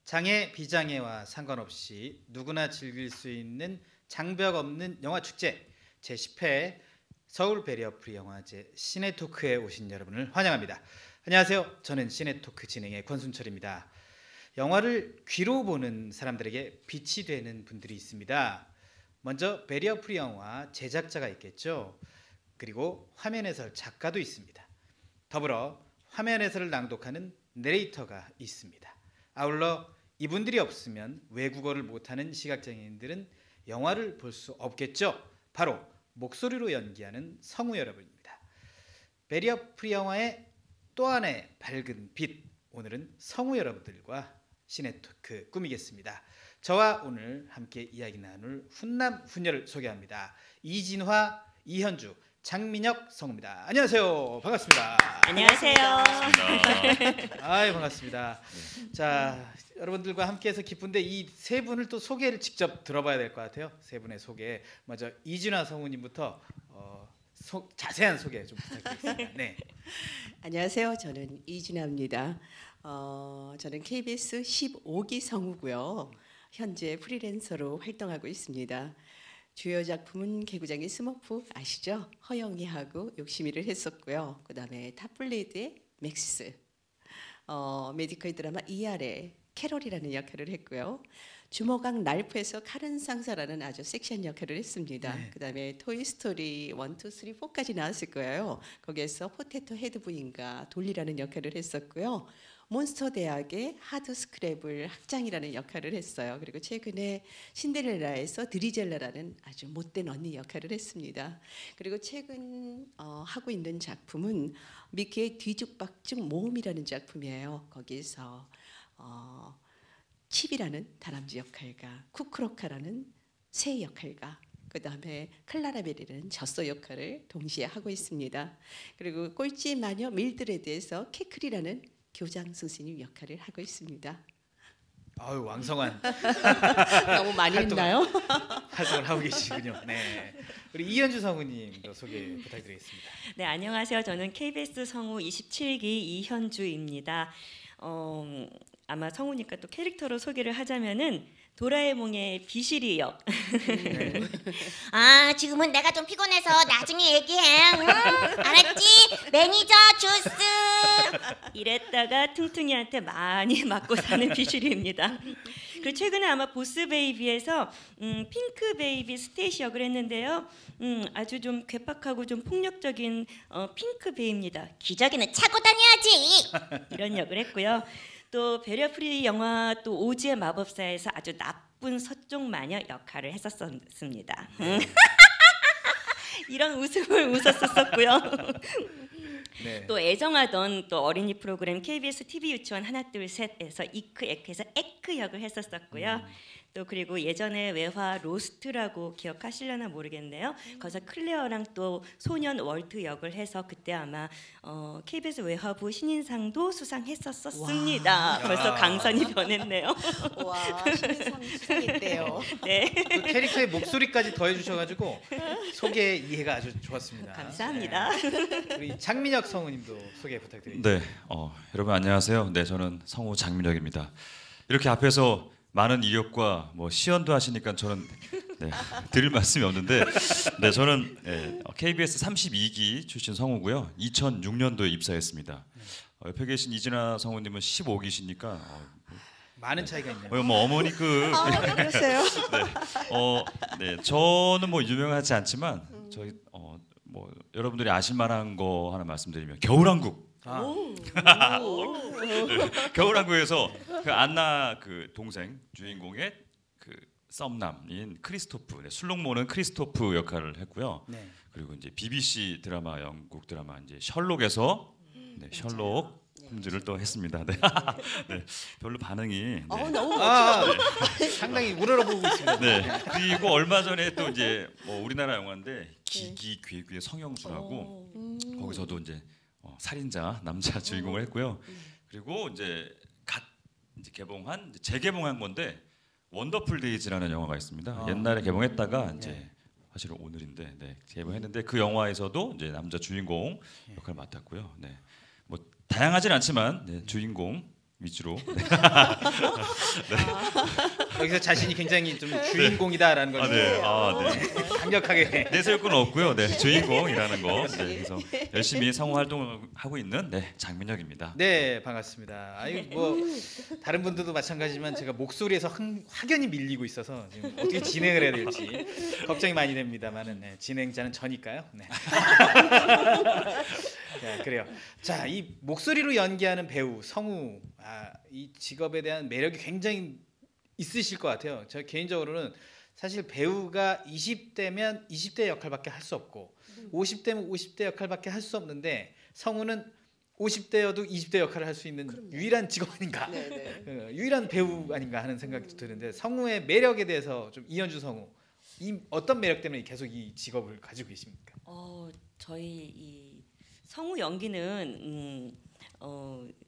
장애, 비장애와 상관없이 누구나 즐길 수 있는 장벽 없는 영화 축제 제10회 서울 베리어 프리 영화제 시네토크에 오신 여러분을 환영합니다. 안녕하세요. 저는 시네토크 진행의 권순철입니다. 영화를 귀로 보는 사람들에게 빛이 되는 분들이 있습니다. 먼저 베리어 프리 영화 제작자가 있겠죠. 그리고 화면 해설 작가도 있습니다. 더불어 화면 해설을 낭독하는 내레이터가 있습니다. 아울러 이분들이 없으면 외국어를 못하는 시각장애인들은 영화를 볼 수 없겠죠. 바로 목소리로 연기하는 성우 여러분입니다. 베리어 프리 영화의 또 하나의 밝은 빛, 오늘은 성우 여러분들과 시네토크 꾸미겠습니다. 저와 오늘 함께 이야기 나눌 훈남 훈녀를 소개합니다. 이진화, 이현주, 장민혁 성우입니다. 안녕하세요. 반갑습니다. 안녕하세요. 아유, 반갑습니다. 자, 여러분들과 함께해서 기쁜데 이 세 분을 또 소개를 직접 들어봐야 될 것 같아요. 세 분의 소개. 먼저 이진화 성우님부터 자세한 소개 좀 부탁드리겠습니다. 네. 안녕하세요. 저는 이진아입니다. 저는 KBS 15기 성우고요. 현재 프리랜서로 활동하고 있습니다. 주요 작품은 개구장의 스머프 아시죠? 허영이하고 욕심이를 했었고요. 그다음에 탑블레이드의 맥스, 메디컬 드라마 ER의 캐롤이라는 역할을 했고요. 주먹왕 랄프에서 카른 상사라는 아주 섹시한 역할을 했습니다. 네. 그다음에 토이스토리 1, 2, 3, 4까지 나왔을 거예요. 거기에서 포테토 헤드 부인과 돌리라는 역할을 했었고요. 몬스터 대학의 하드 스크랩을 학장이라는 역할을 했어요. 그리고 최근에 신데렐라에서 드리젤라라는 아주 못된 언니 역할을 했습니다. 그리고 최근 하고 있는 작품은 미키의 뒤죽박죽 모험이라는 작품이에요. 거기서 칩이라는 다람쥐 역할과 쿠크로카라는 새 역할과 그 다음에 클라라벨이라는 젖소 역할을 동시에 하고 있습니다. 그리고 꼴찌 마녀 밀드레드에서 캐클이라는 교장 선생님 역할을 하고 있습니다. 아유, 왕성한 너무 많이 했나요? 활동을 하고 계시군요. 네. 우리 이현주 성우님도 소개 부탁드리겠습니다. 네, 안녕하세요. 저는 KBS 성우 27기 이현주입니다. 아마 성우니까 또 캐릭터로 소개를 하자면은 도라에몽의 비실이 역. 네. 아, 지금은 내가 좀 피곤해서 나중에 얘기해. 응? 알았지? 매니저 주스. 이랬다가 퉁퉁이한테 많이 맞고 사는 비실이입니다. 그리고 최근에 아마 보스 베이비에서 핑크 베이비 스테이시 역을 했는데요. 아주 좀 괴팍하고 좀 폭력적인 핑크 베이입니다. 기저귀는 차고 다녀야지. 이런 역을 했고요. 또 베리어 프리 영화 또 오즈의 마법사에서 아주 나쁜 서쪽 마녀 역할을 했었습니다. 이런 웃음을 웃었었고요. 네. 또 애정하던 또 어린이 프로그램 KBS TV 유치원 하나 둘 셋에서 이크 에크에서 에크 역을 했었었고요. 또 그리고 예전에 외화 로스트라고 기억하시려나 모르겠네요. 거기서 클레어랑 또 소년 월트 역을 해서 그때 아마 KBS 외화부 신인상도 수상했었습니다. 와. 벌써 야. 강산이 변했네요. 와, 신인상 수상했대요. 네, 그 캐릭터의 목소리까지 더해주셔가지고 소개 이해가 아주 좋았습니다. 감사합니다. 네. 우리 장민혁 성우님도 소개 부탁드립니다. 네, 여러분 안녕하세요. 네, 저는 성우 장민혁입니다. 이렇게 앞에서 많은 이력과 뭐 시연도 하시니까 저는 드릴 말씀이 없는데, 네, 저는 KBS 32기 출신 성우고요. 2006년도에 입사했습니다. 옆에 계신 이진아 성우님은 15기시니까 많은 차이가 있네요. 뭐 어머니급. 그러세요? 네, 저는 뭐 유명하지 않지만 저희 뭐 여러분들이 아실 만한 거 하나 말씀드리면 겨울왕국. 겨울왕국에서 그 안나 그 동생 주인공의 그 썸남인 크리스토프, 술록모는 크리스토프 역할을 했고요. 네. 그리고 이제 BBC 드라마, 영국 드라마 이제 셜록에서 셜록 홈즈를 또 했습니다. 네. 네. 별로 반응이. 너무 상당히 우러러보고 있습니다. 네. 그리고 얼마 전에 또 이제 뭐 우리나라 영화인데 기기 괴구의 성형수라고 거기서도 이제 살인자 남자 주인공을 했고요. 그리고 이제 이제 개봉한 재개봉한 건데 원더풀 데이즈라는 영화가 있습니다. 옛날에 개봉했다가 이제 사실은 오늘인데 개봉했는데 그 영화에서도 이제 남자 주인공 역할을 맡았고요. 네. 뭐 다양하진 않지만 주인공 위주로 여기서 자신이 굉장히 좀 주인공이다라는 걸 네. 강력하게 내세울 건 없고요. 네, 주인공이라는 거. 네, 그래서 열심히 성우 활동을 하고 있는 장민혁입니다. 네, 반갑습니다. 아유 뭐 다른 분들도 마찬가지지만 제가 목소리에서 확연히 밀리고 있어서 지금 어떻게 진행을 해야 될지 걱정이 많이 됩니다만은 네, 진행자는 저니까요. 네. 네, 그래요. 자, 이 목소리로 연기하는 배우, 성우, 이 직업에 대한 매력이 굉장히 있으실 것 같아요. 저 개인적으로는 사실 배우가 20대면 20대 역할밖에 할 수 없고 50대면 50대 역할밖에 할 수 없는데 성우는 50대여도 20대 역할을 할 수 있는 유일한 직업 아닌가, 유일한 배우 아닌가 하는 생각도 드는데 성우의 매력에 대해서 좀 이현주 성우 어떤 매력 때문에 계속 이 직업을 가지고 계십니까? 저희 이 성우 연기는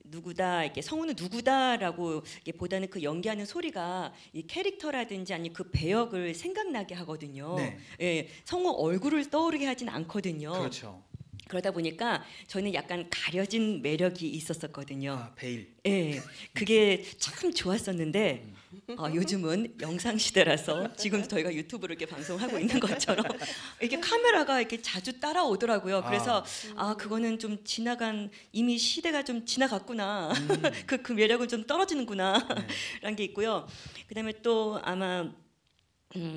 누구다 이렇게 성우는 누구다라고 보다는 그 연기하는 소리가 이 캐릭터라든지 아니 그 배역을 생각나게 하거든요. 네. 예, 성우 얼굴을 떠오르게 하진 않거든요. 그렇죠. 그러다 보니까 저는 약간 가려진 매력이 있었었거든요. 베일. 예, 그게 참 좋았었는데 요즘은 영상 시대라서 지금 저희가 유튜브를 이렇게 방송하고 있는 것처럼 이게 카메라가 이렇게 자주 따라오더라고요. 그래서 그거는 좀 이미 시대가 좀 지나갔구나. 그 매력은 좀 떨어지는구나라는 게 있고요. 그다음에 또 아마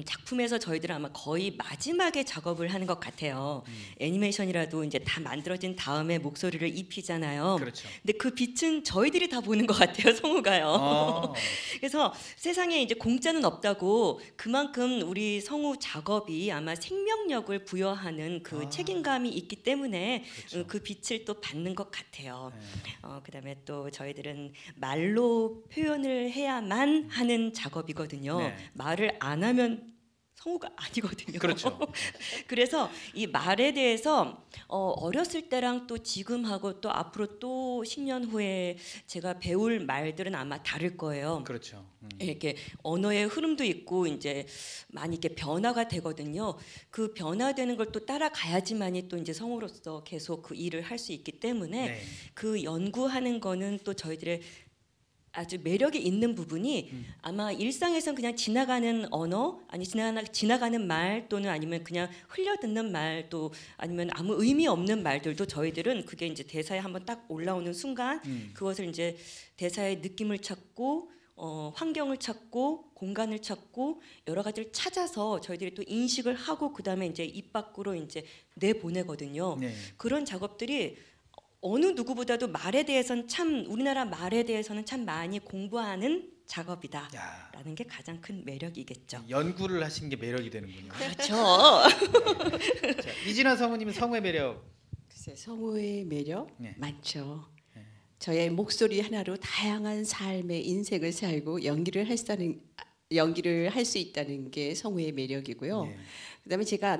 작품에서 저희들은 아마 거의 마지막에 작업을 하는 것 같아요. 애니메이션이라도 이제 다 만들어진 다음에 목소리를 입히잖아요. 그렇죠. 근데 그 빛은 저희들이 다 보는 것 같아요, 성우가요. 그래서 세상에 이제 공짜는 없다고 그만큼 우리 성우 작업이 아마 생명력을 부여하는 그 책임감이 있기 때문에 그렇죠. 그 빛을 또 받는 것 같아요. 그다음에 또 저희들은 말로 표현을 해야만 하는 작업이거든요. 네. 말을 안 하면 성우가 아니거든요. 그렇죠. 그래서 이 말에 대해서 어렸을 때랑 또 지금하고 또 앞으로 또 10년 후에 제가 배울 말들은 아마 다를 거예요. 그렇죠. 이렇게 언어의 흐름도 있고 이제 많이 이렇게 변화가 되거든요. 그 변화되는 걸 또 따라가야지만이 또 이제 성우로서 계속 그 일을 할 수 있기 때문에 네. 그 연구하는 거는 또 저희들의 아주 매력이 있는 부분이 아마 일상에선 그냥 지나가는 언어 아니 지나가는 말 또는 아니면 그냥 흘려듣는 말 또 아니면 아무 의미 없는 말들도 저희들은 그게 이제 대사에 한번 딱 올라오는 순간 그것을 이제 대사의 느낌을 찾고 환경을 찾고 공간을 찾고 여러 가지를 찾아서 저희들이 또 인식을 하고 그다음에 이제 입 밖으로 이제 내보내거든요. 네. 그런 작업들이 어느 누구보다도 말에 대해서는 우리나라 말에 대해서는 참 많이 공부하는 작업이다라는 게 가장 큰 매력이겠죠. 연구를 하신 게 매력이 되는군요. 그렇죠. 자, 이진아 성우님은 성우의 매력. 글쎄, 성우의 매력 네. 많죠. 저의 목소리 하나로 다양한 삶의 인생을 살고 연기를 할 수 있다는 게 성우의 매력이고요. 네. 그다음에 제가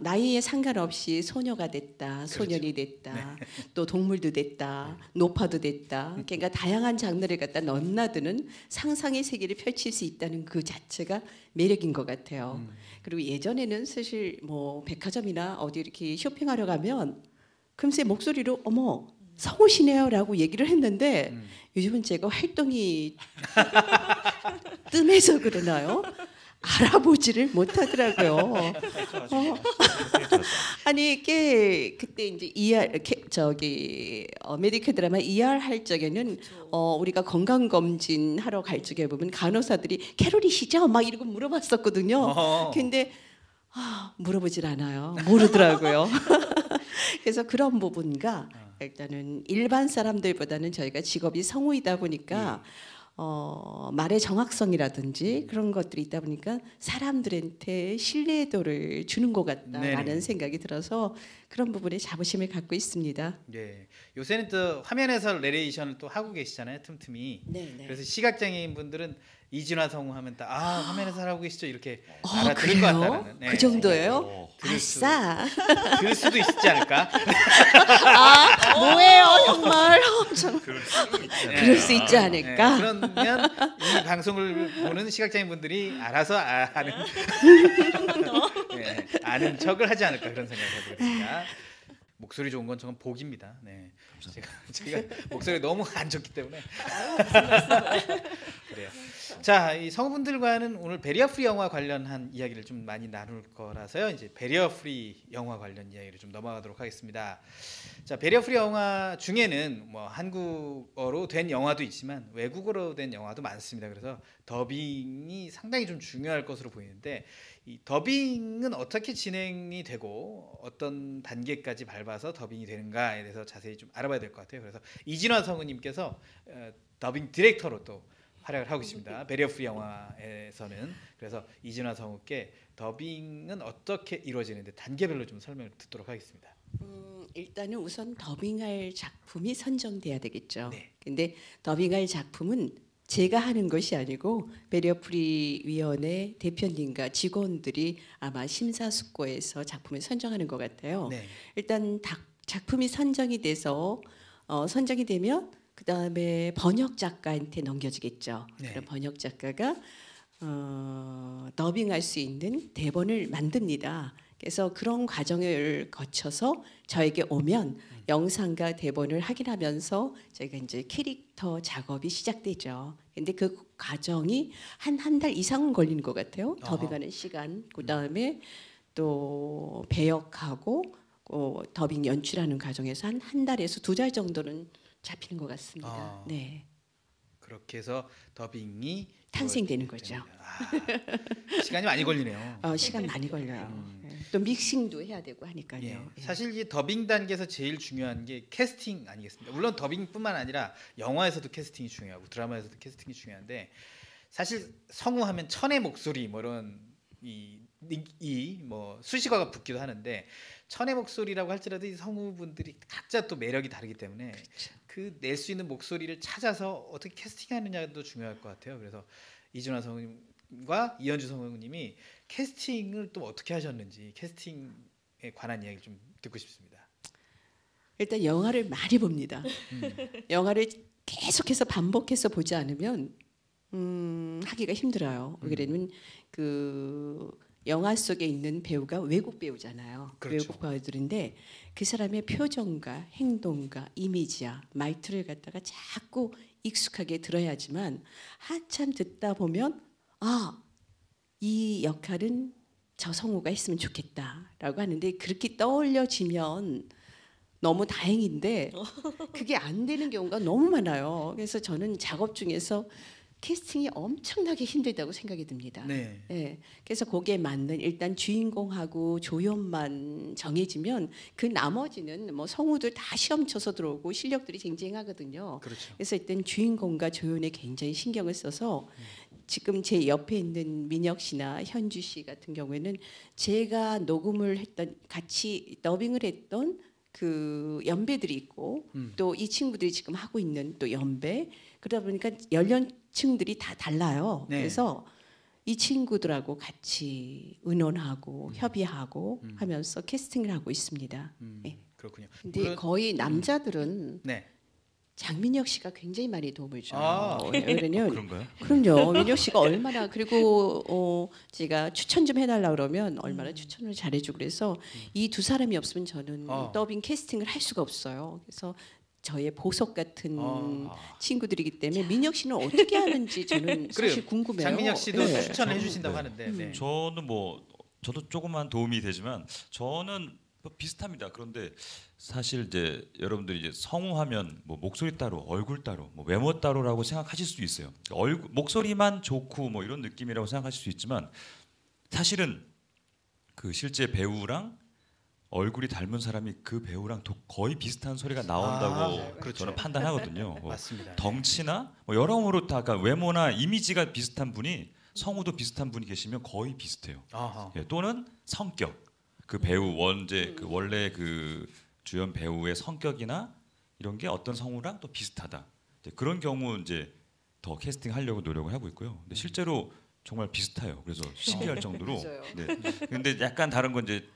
나이에 상관없이 소녀가 됐다, 그렇죠. 소년이 됐다, 또 동물도 됐다, 노파도 됐다. 그러니까 다양한 장르를 갖다 넘나드는 상상의 세계를 펼칠 수 있다는 그 자체가 매력인 것 같아요. 그리고 예전에는 사실 뭐 백화점이나 어디 이렇게 쇼핑하러 가면 금세 목소리로 어머 성우시네요라고 얘기를 했는데 요즘은 제가 활동이 뜸해서 그러나요? 알아보지를 못하더라고요. 아니 이게 그때 이제 메디컬 드라마 할 적에는 우리가 건강 검진 하러 갈 적에 보면 간호사들이 캐롤이시죠? 막 이러고 물어봤었거든요. 근데 물어보질 않아요. 모르더라고요. 그래서 그런 부분과 일단은 일반 사람들보다는 저희가 직업이 성우이다 보니까 말의 정확성이라든지 그런 것들이 있다 보니까 사람들한테 신뢰도를 주는 것 같다라는 네네. 생각이 들어서 그런 부분에 자부심을 갖고 있습니다. 네. 요새는 또 화면 해설 내레이션을 또 하고 계시잖아요. 틈틈이. 네네. 그래서 시각장애인 분들은 이진화 성우 하면 딱 화면 해설 하고 계시죠 이렇게 알아들을 그래요? 것 같다는. 네. 그 정도예요? 아싸. 들을 수도 있지 않을까? 뭐예요 정말. 네. 그럴 수 있지 않을까? 그러면 이 방송을 보는 시각장애인 분들이 알아서 아는 척을 하지 않을까 그런 생각을 해보겠습니다. 목소리 좋은 건 정말 복입니다. 네. 제가 목소리 너무 안 좋기 때문에. 그래요. 자, 이 성우분들과는 오늘 베리어 프리 영화 관련한 이야기를 좀 많이 나눌 거라서요. 이제 베리어 프리 영화 관련 이야기를 좀 넘어가도록 하겠습니다. 자, 베리어 프리 영화 중에는 뭐 한국어로 된 영화도 있지만 외국어로 된 영화도 많습니다. 그래서 더빙이 상당히 좀 중요할 것으로 보이는데 이 더빙은 어떻게 진행이 되고 어떤 단계까지 밟아서 더빙이 되는가에 대해서 자세히 좀 알아봐야 될 것 같아요. 그래서 이진화 성우님께서 더빙 디렉터로 또 활약을 하고 있습니다. 베리어 프리 영화에서는. 그래서 이진화 성우께 더빙은 어떻게 이루어지는데 단계별로 좀 설명을 듣도록 하겠습니다. 일단은 우선 더빙할 작품이 선정돼야 되겠죠. 네. 근데 더빙할 작품은 제가 하는 것이 아니고 베리어 프리 위원회 대표님과 직원들이 아마 심사숙고해서 작품을 선정하는 것 같아요. 네. 일단 작품이 선정이 돼서 선정이 되면 그 다음에 번역 작가한테 넘겨지겠죠. 네. 그럼 번역 작가가 더빙할 수 있는 대본을 만듭니다. 그래서 그런 과정을 거쳐서 저에게 오면 영상과 대본을 확인하면서 저희가 이제 캐릭터 작업이 시작되죠. 근데 그 과정이 한 달 이상은 걸리는 것 같아요. 더빙하는 시간, 그 다음에 또 배역하고 더빙 연출하는 과정에서 한 달에서 2달 정도는 잡히는 것 같습니다. 네. 그렇게 해서 더빙이 탄생되는 거죠. 시간이 많이 걸리네요. 시간 많이 걸려요. 또 믹싱도 해야 되고 하니까요. 예. 사실 이 더빙 단계에서 제일 중요한 게 캐스팅 아니겠습니까? 물론 더빙뿐만 아니라 영화에서도 캐스팅이 중요하고 드라마에서도 캐스팅이 중요한데 사실 성우하면 천의 목소리 뭐 이런 뭐 수식어가 붙기도 하는데 천의 목소리라고 할지라도 이 성우분들이 각자 또 매력이 다르기 때문에 그 낼 수 있는 목소리를 찾아서 어떻게 캐스팅하느냐도 중요할 것 같아요. 그래서 이준하 성우님과 이현주 성우님이 캐스팅을 또 어떻게 하셨는지 캐스팅에 관한 이야기를 좀 듣고 싶습니다. 일단 영화를 많이 봅니다. 영화를 계속해서 반복해서 보지 않으면 하기가 힘들어요. 왜냐면 그 영화 속에 있는 배우가 외국 배우잖아요. 그렇죠. 외국 배우들인데 그 사람의 표정과 행동과 이미지야 말투를 갖다가 자꾸 익숙하게 들어야지만 한참 듣다 보면 이 역할은 저 성우가 했으면 좋겠다라고 하는데 그렇게 떠올려지면 너무 다행인데 그게 안 되는 경우가 너무 많아요. 그래서 저는 작업 중에서 캐스팅이 엄청나게 힘들다고 생각이 듭니다. 네. 네. 그래서 거기에 맞는 일단 주인공하고 조연만 정해지면 그 나머지는 뭐 성우들 다 시험 쳐서 들어오고 실력들이 쟁쟁하거든요. 그렇죠. 그래서 일단 주인공과 조연에 굉장히 신경을 써서 지금 제 옆에 있는 민혁 씨나 현주 씨 같은 경우에는 제가 녹음을 했던 같이 더빙을 했던 그 연배들이 있고 또 이 친구들이 지금 하고 있는 또 연배 그러다 보니까 연령층들이 다 달라요. 네. 그래서 이 친구들하고 같이 의논하고 협의하고 하면서 캐스팅을 하고 있습니다. 네. 그렇군요. 근데 물론- 거의 남자들은 네. 장민혁 씨가 굉장히 많이 도움을 줘요. 아. 왜냐면 그런가요? 그럼요. 민혁 씨가 얼마나 그리고 제가 추천 좀 해달라 그러면 얼마나 추천을 잘해주고 그래서 이 두 사람이 없으면 저는 더빙 캐스팅을 할 수가 없어요. 그래서 저의 보석 같은 친구들이기 때문에 민혁 씨는 어떻게 하는지 저는 사실 그래요. 궁금해요. 장민혁 씨도 네. 추천을 해주신다고 하는데 네. 저도 조금만 도움이 되지만 저는 뭐 비슷합니다. 그런데 사실 이제 여러분들이 이제 성우하면 뭐 목소리 따로, 얼굴 따로, 뭐 외모 따로라고 생각하실 수 있어요. 목소리만 좋고 뭐 이런 느낌이라고 생각하실 수 있지만 사실은 그 실제 배우랑 얼굴이 닮은 사람이 그 배우랑 거의 비슷한 소리가 나온다고 그렇죠. 저는 판단하거든요. 뭐 맞습니다. 덩치나 뭐 여러모로 다 그러니까 외모나 이미지가 비슷한 분이 성우도 비슷한 분이 계시면 거의 비슷해요. 아하. 예, 또는 성격 그 배우 그 원래 그 주연 배우의 성격이나 이런 게 어떤 성우랑 또 비슷하다. 이제 그런 경우 이제 더 캐스팅 하려고 노력을 하고 있고요. 근데 실제로 정말 비슷해요. 그래서 신기할 정도로. 맞아요. 네. 근데 약간 다른 건 이제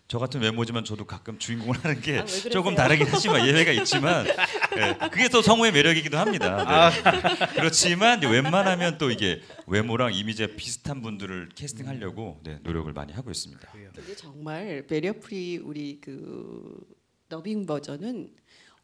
저 같은 외모지만 저도 가끔 주인공을 하는 게 왜 그러세요? 조금 다르긴 하지만 예외가 있지만 예, 그게 또 성우의 매력이기도 합니다. 네. 그렇지만 이제 웬만하면 또 이게 외모랑 이미지가 비슷한 분들을 캐스팅하려고 네, 노력을 많이 하고 있습니다. 그래요. 근데 정말 베리어 프리 우리 그 더빙 버전은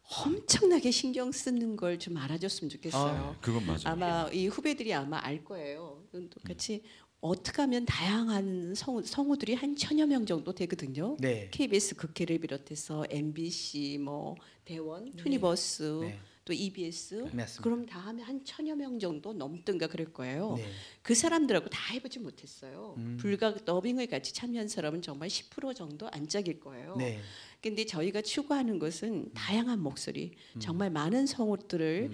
엄청나게 신경 쓰는 걸 좀 알아줬으면 좋겠어요. 그건 맞아요. 아마 이 후배들이 아마 알 거예요. 똑같이 어떻게 하면 다양한 성우들이 한 1000여 명 정도 되거든요. 네. KBS 국회를 비롯해서 MBC, 뭐 대원, 투니버스, 네. 또 EBS. 맞습니다. 그럼 다 하면 한 1000여 명 정도 넘든가 그럴 거예요. 네. 그 사람들하고 다 해보지 못했어요. 음. 불과 더빙을 같이 참여한 사람은 정말 10% 정도 안짝일 거예요. 네. 근데 저희가 추구하는 것은 다양한 목소리, 정말 많은 성우들을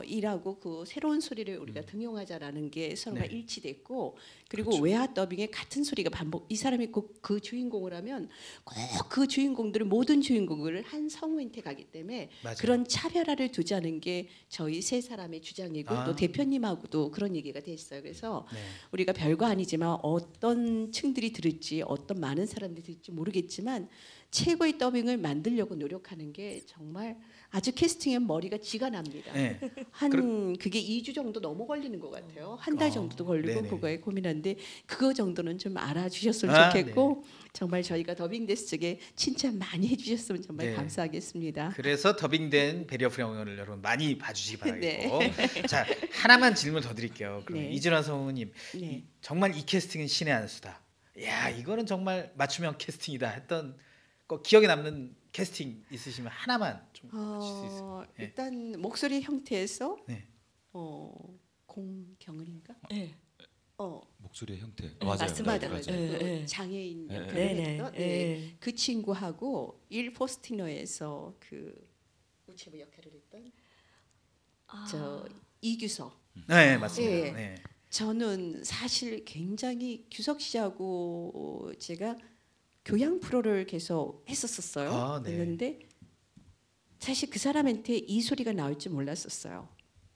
일하고 그 새로운 소리를 우리가 등용하자라는 게 서로가 네. 일치됐고, 그리고 그렇죠. 외화 더빙에 같은 소리가 반복. 이 사람이 꼭 그 주인공을 하면 꼭 그 주인공들을 모든 주인공을 한 성우한테 가기 때문에 맞아요. 그런 차별화를 두자는 게 저희 세 사람의 주장이고 아. 또 대표님하고도 그런 얘기가 돼 있어요. 그래서 네. 우리가 별거 아니지만 어떤 층들이 들을지 어떤 많은 사람들이 들을지 모르겠지만 최고의 더빙을 만들려고 노력하는 게 정말 아주 캐스팅엔 머리가 쥐가 납니다. 네. 한 그게 2주 정도 넘어 걸리는 것 같아요. 한 달 정도도 걸리고 네네. 그거에 고민하는데 그거 정도는 좀 알아주셨으면 아, 좋겠고 정말 저희가 더빙 데스 쪽에 칭찬 많이 해주셨으면 정말 네. 감사하겠습니다. 그래서 더빙된 베리어프리 영화를 여러분 많이 봐주시기 바라겠고 네. 자 하나만 질문 더 드릴게요. 그럼 네. 이준환 성우님 네. 정말 이 캐스팅은 신의 한 수다. 야 이거는 정말 맞춤형 캐스팅이다 했던 거 기억에 남는 캐스팅 있으시면 하나만 좀 주실 수 있어요. 네. 일단 목소리 형태에서 네. 공경은인가? 네. 목소리의 형태. 네, 맞아요. 맞습니다. 맞아요. 네, 네. 장애인 네, 역할을 네, 했던 네. 그 친구하고 일 포스티너에서 그 우체부 역할을 했던 저 이규석. 네 맞습니다. 네. 네. 저는 사실 굉장히 규석 씨하고 제가 교양 프로를 계속 했었어요. 아, 네. 했는데 사실 그 사람한테 이 소리가 나올 줄 몰랐었어요.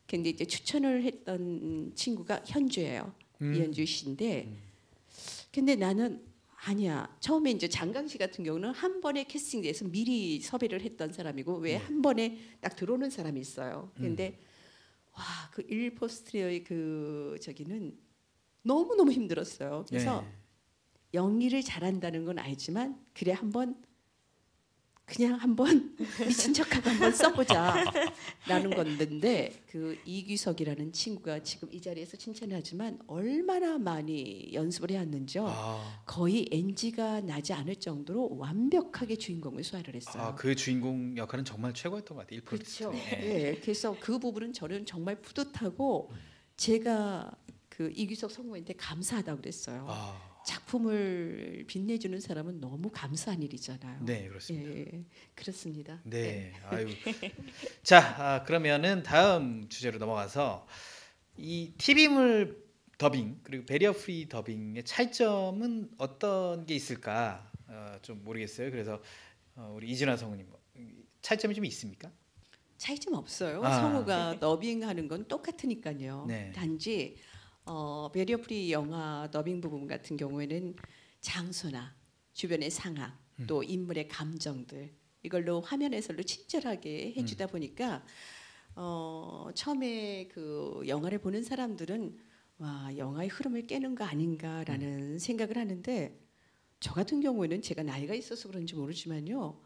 근데 이제 추천을 했던 친구가 현주예요. 이현주 씨인데 근데 나는 아니야. 처음에 이제 장강 씨 같은 경우는 한 번에 캐스팅돼서 미리 섭외를 했던 사람이고 왜 한 번에 딱 들어오는 사람이 있어요. 근데 와, 그 일포스트리어의 그 저기는 너무너무 힘들었어요. 그래서 네. 연기를 잘한다는 건 알지만 그래 그냥 한번 미친 척하고 한번 써보자라는 건데 그 이규석이라는 친구가 지금 이 자리에서 칭찬을 하지만 얼마나 많이 연습을 해왔는지요. 거의 NG가 나지 않을 정도로 완벽하게 주인공을 소화를 했어요. 그 주인공 역할은 정말 최고였던 것 같아요. 그렇죠. 네. 예, 그래서 그 부분은 저는 정말 뿌듯하고 제가 그 이규석 성우한테 감사하다고 그랬어요. 작품을 빛내주는 사람은 너무 감사한 일이잖아요. 네 그렇습니다. 예, 그렇습니다. 네. 아유. 자 그러면은 다음 주제로 넘어가서 이 TV물 더빙 그리고 베리어 프리 더빙의 차이점은 어떤 게 있을까 좀 모르겠어요. 그래서 우리 이진아 성우님 차이점이 좀 있습니까? 차이점 없어요. 아. 성우가 더빙하는 건 똑같으니까요. 네. 단지 베리어 프리 영화 더빙 부분 같은 경우에는 장소나 주변의 상황 또 인물의 감정들 이걸로 화면 해설로 친절하게 해주다 보니까 처음에 그 영화를 보는 사람들은 와 영화의 흐름을 깨는 거 아닌가라는 생각을 하는데 저 같은 경우에는 제가 나이가 있어서 그런지 모르지만요.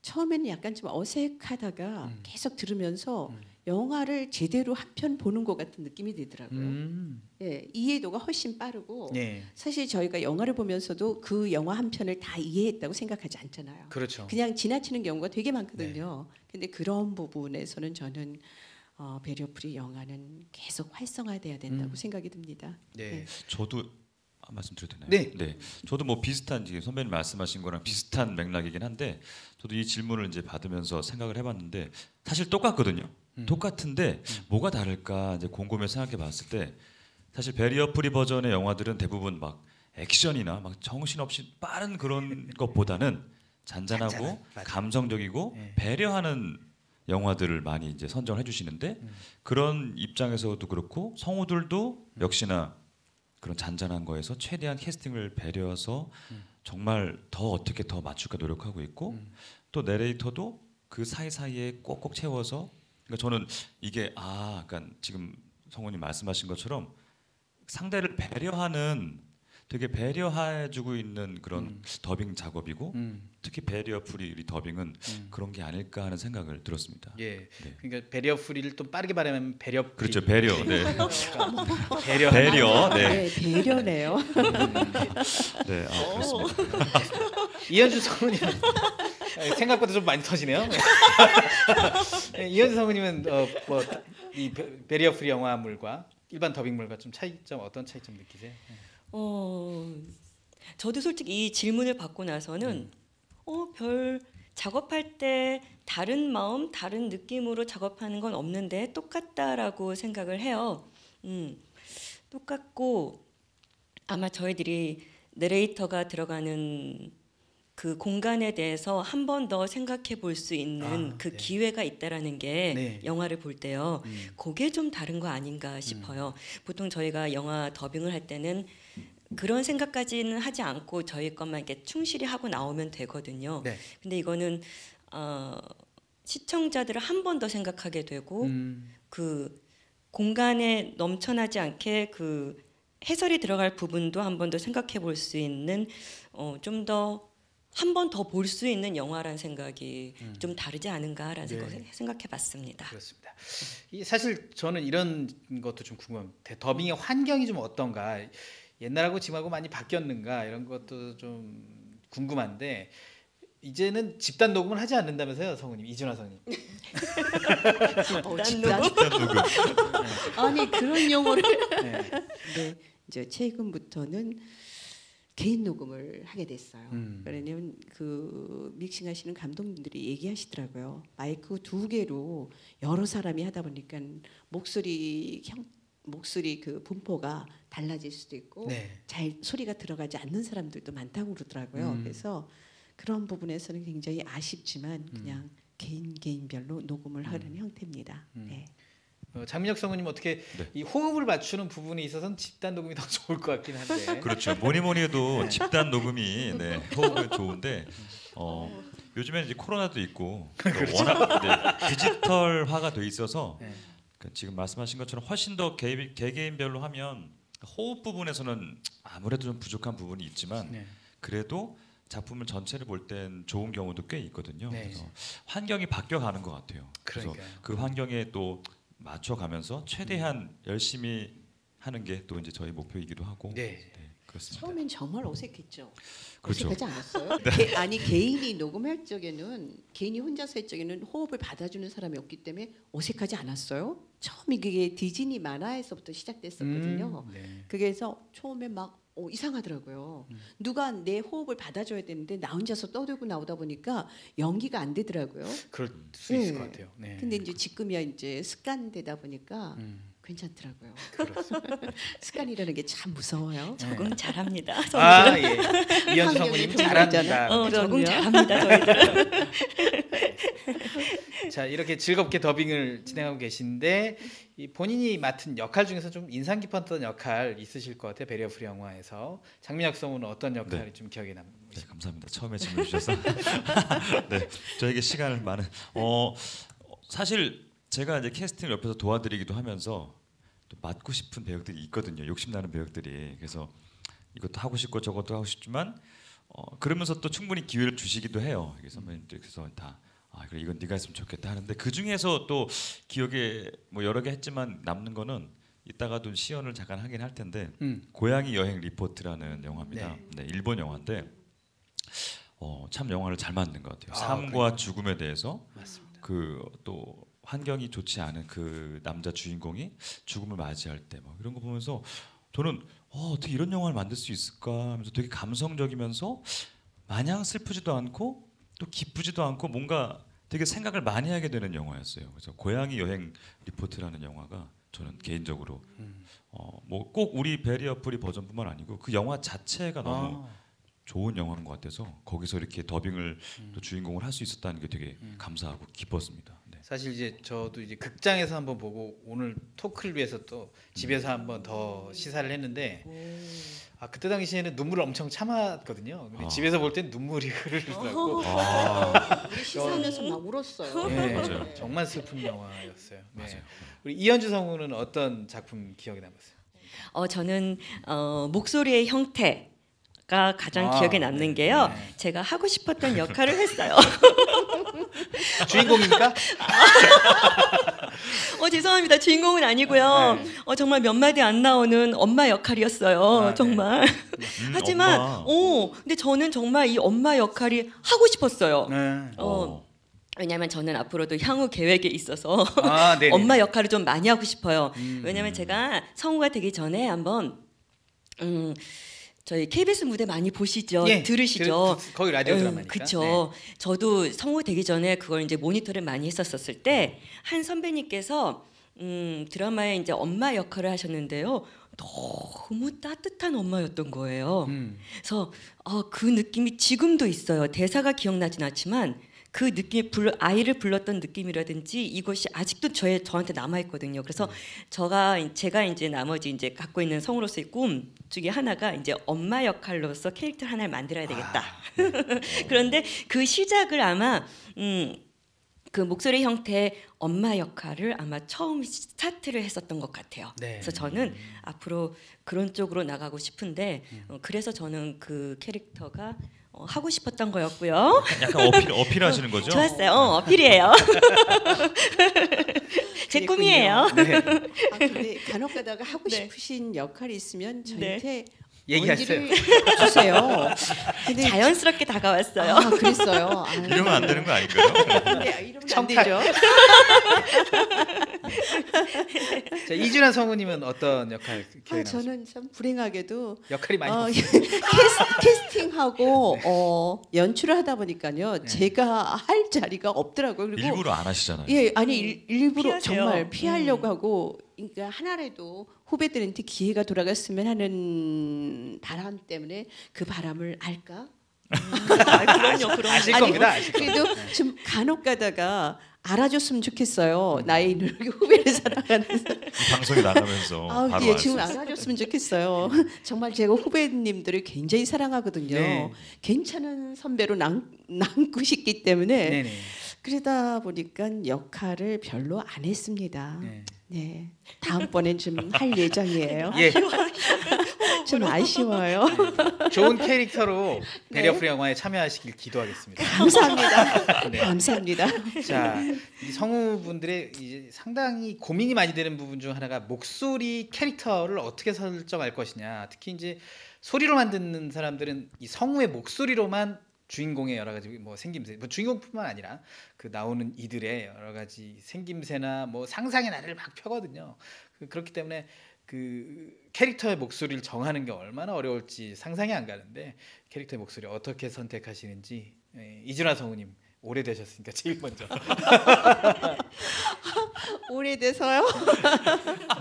처음에는 약간 좀 어색하다가 계속 들으면서 영화를 제대로 한 편 보는 것 같은 느낌이 들더라고요. 예, 이해도가 훨씬 빠르고 네. 사실 저희가 영화를 보면서도 그 영화 한 편을 다 이해했다고 생각하지 않잖아요. 그렇죠. 그냥 지나치는 경우가 되게 많거든요. 근데 그런 부분에서는 저는 베리어 프리 영화는 계속 활성화돼야 된다고 생각이 듭니다. 네. 저도 말씀드려도 되나요? 네. 저도 뭐 비슷한 지금 선배님 말씀하신 거랑 비슷한 맥락이긴 한데 저도 이 질문을 이제 받으면서 생각을 해봤는데 사실 똑같거든요. 똑같은데 뭐가 다를까 이제 곰곰이 생각해봤을 때 사실 베리어 프리 버전의 영화들은 대부분 막 액션이나 막 정신없이 빠른 그런 것보다는 잔잔하고 맞아요. 감성적이고 네. 배려하는 영화들을 많이 이제 선정을 해주시는데 그런 입장에서도 그렇고 성우들도 역시나 그런 잔잔한 거에서 최대한 캐스팅을 배려해서 정말 더 어떻게 더 맞출까 노력하고 있고 또 내레이터도 그 사이사이에 꼭꼭 채워서 그러니까 저는 이게 약간 지금 성우님 말씀하신 것처럼 상대를 배려하는 되게 배려해주고 있는 그런 더빙 작업이고 음. 특히 배리어 프리 더빙은 그런 게 아닐까 하는 생각을 들었습니다. 예. 네. 그러니까 배리어 프리를 또 빠르게 말하면 배려 프리. 그렇죠. 배려. 네. 배려. 배려. 네. 네, 배려네요. 네. 아, 그렇습니다. 이현주 성우님 생각보다 좀 많이 터지네요. 네, 이현주 성우님은 뭐이 배리어 프리 영화물과 일반 더빙물과 좀 차이점 어떤 차이점 느끼세요? 저도 솔직히 이 질문을 받고 나서는 별 작업할 때 다른 마음, 다른 느낌으로 작업하는 건 없는데 똑같다라고 생각을 해요. 똑같고 아마 저희들이 내레이터가 들어가는 그 공간에 대해서 한 번 더 생각해 볼 수 있는 그 네. 기회가 있다라는 게 네. 영화를 볼 때요. 그게 좀 다른 거 아닌가 싶어요. 보통 저희가 영화 더빙을 할 때는 그런 생각까지는 하지 않고 저희 것만 이렇게 충실히 하고 나오면 되거든요. 네. 근데 이거는 시청자들을 한 번 더 생각하게 되고 그 공간에 넘쳐나지 않게 그 해설이 들어갈 부분도 한 번 더 생각해 볼 수 있는 좀 더 한 번 더 볼 수 있는 영화라는 생각이 좀 다르지 않은가라는 네. 생각해 봤습니다. 그렇습니다. 사실 저는 이런 것도 좀 궁금합니다. 더빙의 환경이 좀 어떤가, 옛날하고 지금하고 많이 바뀌었는가 이런 것도 좀 궁금한데 이제는 집단 녹음을 하지 않는다면서요, 성우님, 이준하 성우님. 집단 집단 녹음. 아니 그런 용어를 네. 네, 이제 최근부터는 개인 녹음을 하게 됐어요. 왜냐면 그 믹싱하시는 감독님들이 얘기하시더라고요. 마이크 2개로 여러 사람이 하다 보니까 목소리 그 분포가 달라질 수도 있고 네. 잘 소리가 들어가지 않는 사람들도 많다고 그러더라고요. 그래서 그런 부분에서는 굉장히 아쉽지만 그냥 개인별로 녹음을 하는 형태입니다. 네. 장민혁 성우님 어떻게 네. 이 호흡을 맞추는 부분에 있어서는 집단 녹음이 더 좋을 것 같긴 한데. 그렇죠. 뭐니 해도 집단 녹음이 네, 호흡은 좋은데 요즘에는 이제 코로나도 있고 또 워낙 네, 디지털화가 돼 있어서 네. 지금 말씀하신 것처럼 훨씬 더 개개인별로 하면 호흡 부분에서는 아무래도 좀 부족한 부분이 있지만 네. 그래도 작품을 전체를 볼 땐 좋은 경우도 꽤 있거든요. 네. 그래서 환경이 바뀌어가는 것 같아요. 그래서 그러니까요. 그 환경에 또 맞춰가면서 최대한 열심히 하는 게 또 이제 저희 목표이기도 하고. 네. 그렇습니다. 처음엔 정말 어색했죠. 그렇죠. 어색하지 않았어요? 아니 개인이 녹음할 적에는 개인이 혼자서 할 적에는 호흡을 받아주는 사람이 없기 때문에 어색하지 않았어요. 처음에 그게 디즈니 만화에서부터 시작됐었거든요. 네. 그래서 처음에 막 이상하더라고요. 누가 내 호흡을 받아줘야 되는데 나 혼자서 떠들고 나오다 보니까 연기가 안 되더라고요. 그럴 수 네. 있을 것 같아요. 네. 근데 이제 지금이야 이제 습관되다 보니까 괜찮더라고요. 습관이라는 게 참 무서워요. 적응 잘합니다. 아 예. 이현주 환경이 성우님 좀 잘합니다. 그러잖아요. 적응 그럼요. 잘합니다. 저희들. 자 이렇게 즐겁게 더빙을 진행하고 계신데 이 본인이 맡은 역할 중에서 좀 인상 깊었던 역할 있으실 것 같아요. 배리어 프리 영화에서 장민혁 성우는 어떤 역할이 네. 좀 기억에 네, 남으세요? 감사합니다. 처음에 질문 주셔서 네, 저에게 시간을 많은 사실 제가 이제 캐스팅을 옆에서 도와드리기도 하면서 또 맡고 싶은 배역들이 있거든요. 욕심나는 배역들이. 그래서 이것도 하고 싶고 저것도 하고 싶지만 그러면서 또 충분히 기회를 주시기도 해요. 그래서 선배님들께서 다 그래 이건 네가 했으면 좋겠다 하는데 그 중에서 또 기억에 뭐 여러 개 했지만 남는 거는 이따가도 시연을 잠깐 하긴 할 텐데 고양이 여행 리포트라는 영화입니다. 네, 일본 영화인데 참 영화를 잘 만든 것 같아요. 삶과 그러니까요. 죽음에 대해서 맞습니다. 그 또 환경이 좋지 않은 그 남자 주인공이 죽음을 맞이할 때 뭐 이런 거 보면서 저는 어떻게 이런 영화를 만들 수 있을까 하면서 되게 감성적이면서 마냥 슬프지도 않고 또 기쁘지도 않고 뭔가 되게 생각을 많이 하게 되는 영화였어요. 그래서 고양이 여행 리포트라는 영화가 저는 개인적으로 뭐 꼭 우리 배리어 프리 버전뿐만 아니고 그 영화 자체가 너무 좋은 영화인 것 같아서 거기서 이렇게 더빙을 또 주인공을 할 수 있었다는 게 되게 감사하고 기뻤습니다. 네. 사실 이제 저도 이제 극장에서 한번 보고 오늘 토크를 위해서 또 집에서 한번 더 시사를 했는데 그때 당시에는 눈물을 엄청 참았거든요. 근데 집에서 볼 땐 눈물이 흐르더라고. 우리 시사하면서 막 울었어요. 네, 맞아요. 정말 슬픈 영화였어요. 네. 맞아요. 우리 이현주 성우는 어떤 작품 기억에 남았어요? 저는 목소리의 형태가 가장 아, 기억에 남는 네, 게요. 네. 제가 하고 싶었던 역할을 했어요. 주인공입니까? 죄송합니다. 주인공은 아니고요. 네. 정말 몇 마디 안 나오는 엄마 역할이었어요. 아, 네. 정말. 하지만 엄마. 근데 저는 정말 이 엄마 역할이 하고 싶었어요. 네. 왜냐하면 저는 앞으로도 향후 계획에 있어서 아, 네네. 엄마 역할을 좀 많이 하고 싶어요. 음. 왜냐하면 제가 성우가 되기 전에 한번 저희 KBS 무대 많이 보시죠, 예, 들으시죠. 거기 라디오 드라마니까. 그렇죠. 저도 성우 되기 전에 그걸 이제 모니터를 많이 했었을 때 한 선배님께서 드라마에 이제 엄마 역할을 하셨는데요. 너무 따뜻한 엄마였던 거예요. 그래서 그 느낌이 지금도 있어요. 대사가 기억나진 않지만 그 느낌이 아이를 불렀던 느낌이라든지 이것이 아직도 저한테 남아 있거든요. 그래서 제가 이제 나머지 이제 갖고 있는 성우로서의 꿈 중에 하나가 이제 엄마 역할로서 캐릭터 하나를 만들어야 되겠다. 그런데 그 시작을 아마 그 목소리 형태의 엄마 역할을 아마 처음 스타트를 했었던 것 같아요. 네. 그래서 저는 앞으로 그런 쪽으로 나가고 싶은데 그래서 저는 그 캐릭터가 하고 싶었던 거였고요. 약간 어필하시는 거죠? 좋았어요. 어필이에요. 제 그랬군요. 꿈이에요. 네. 근데 간혹 가다가 하고 네. 싶으신 역할이 있으면 저한테 얘기하세요. 언지를 주세요. 근데 자연스럽게 다가왔어요. 그랬어요. 이러면 안 되는 거 아닌가요? 근데 이러면 안 청탁. 되죠. 자, 이준하 성우님은 어떤 역할 기억에 남으세요? 저는 참 불행하게도 역할이 많이 없어요. 캐스팅하고 연출을 하다 보니까요. 네. 제가 할 자리가 없더라고요. 그리고 일부러 안 하시잖아요. 예, 아니 일부러 피하세요. 정말 피하려고 하고, 그러니까 하나라도 후배들한테 기회가 돌아갔으면 하는 바람 때문에 그 바람을 알까? 그럼요. 아실 아니, 겁니다. 아실 겁니다. 그래도 좀 간혹 가다가 알아줬으면 좋겠어요. 나의 이렇게 후배를 사랑하는. 이 방송이 나가면서 바로 예, 알 지금 수 있어요. 알아줬으면 좋겠어요. 정말 제가 후배님들을 굉장히 사랑하거든요. 네. 괜찮은 선배로 남고 싶기 때문에 네네. 그러다 보니까 역할을 별로 안 했습니다. 네. 네, 다음번엔 좀 할 예정이에요. 예, 좀 아쉬워요. 좋은 캐릭터로 네. 배려프리 영화에 참여하시길 기도하겠습니다. 감사합니다. 네. 감사합니다. 자, 이 성우분들의 이제 상당히 고민이 많이 되는 부분 중 하나가 목소리 캐릭터를 어떻게 설정할 것이냐. 특히 이제 소리로만 듣는 사람들은 이 성우의 목소리로만 주인공의 여러 가지 뭐 생김새, 뭐 주인공뿐만 아니라 그 나오는 이들의 여러 가지 생김새나 뭐 상상의 나래를 막 펴거든요. 그렇기 때문에 그 캐릭터의 목소리를 정하는 게 얼마나 어려울지 상상이 안 가는데 캐릭터의 목소리 어떻게 선택하시는지 이준하 성우님 오래되셨으니까 제일 먼저 오래돼서요.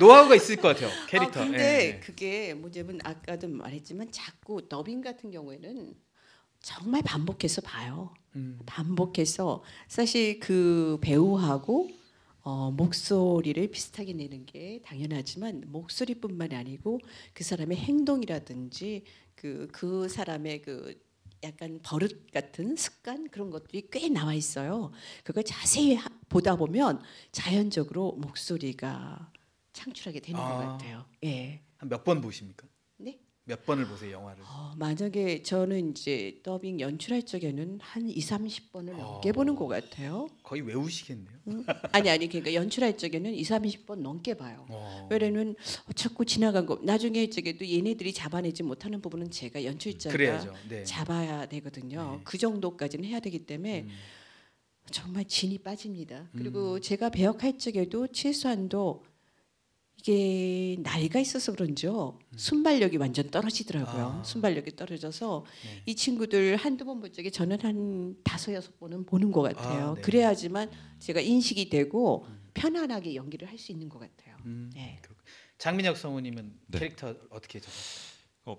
노하우가 있을 것 같아요 캐릭터. 근데 예. 그게 문제는 아까도 말했지만 자꾸 더빙 같은 경우에는 정말 반복해서 봐요. 반복해서 사실 그 배우하고 목소리를 비슷하게 내는 게 당연하지만 목소리뿐만 아니고 그 사람의 행동이라든지 그 사람의 그 약간 버릇 같은 습관 그런 것들이 꽤 나와 있어요. 그걸 자세히 보다 보면 자연적으로 목소리가 창출하게 되는 것 같아요. 예. 한 몇 번 보십니까? 네. 몇 번을 보세요 영화를? 만약에 저는 이제 더빙 연출할 적에는 한 20-30번을 넘게 보는 것 같아요. 거의 외우시겠네요. 아니 그러니까 연출할 적에는 20-30번 넘게 봐요. 왜냐면 자꾸 지나간 거 나중에 저게도 얘네들이 잡아내지 못하는 부분은 제가 연출자가 그래야죠. 네. 잡아야 되거든요. 네. 그 정도까지는 해야 되기 때문에 정말 진이 빠집니다. 그리고 제가 배역할 적에도 최소한도 이게 나이가 있어서 그런지요. 순발력이 완전 떨어지더라고요. 순발력이 떨어져서 네. 이 친구들 한두 번 볼 적에 저는 한 5-6번은 보는 것 같아요. 네. 그래야지만 제가 인식이 되고 편안하게 연기를 할 수 있는 것 같아요. 네. 장민혁 성우님은 네. 캐릭터 어떻게 적었어요?